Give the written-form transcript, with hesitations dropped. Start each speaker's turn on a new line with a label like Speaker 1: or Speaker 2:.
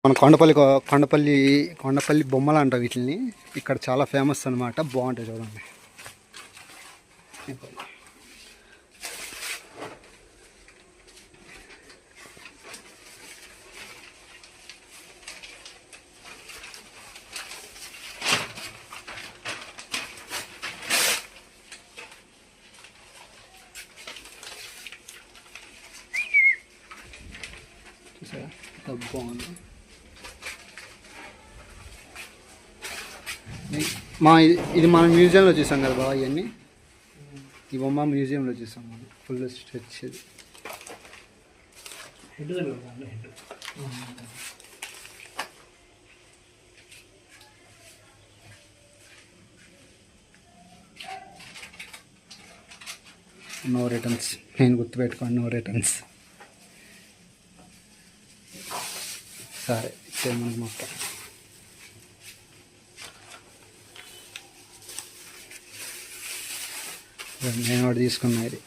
Speaker 1: మన కొండపల్లి బొమ్మలు అంటారు వీటిని. ఇక్కడ చాలా ఫేమస్ అనమాట, బాగుంటాయి చూడండి. చూసారా బాగుంది. ఇది మనం మ్యూజియంలో చూసాం కదా బాబా, ఇవన్నీ ఈ బొమ్మ మ్యూజియంలో చూసాం మనం. ఫుల్ స్ట్రెచ్ ఇది. నో రిటర్న్స్, నేను గుర్తుపెట్టుకోండి, నో రిటర్న్స్. సరే మనకి మొత్తం నేను ఒకటి తీసుకున్నా ఇది.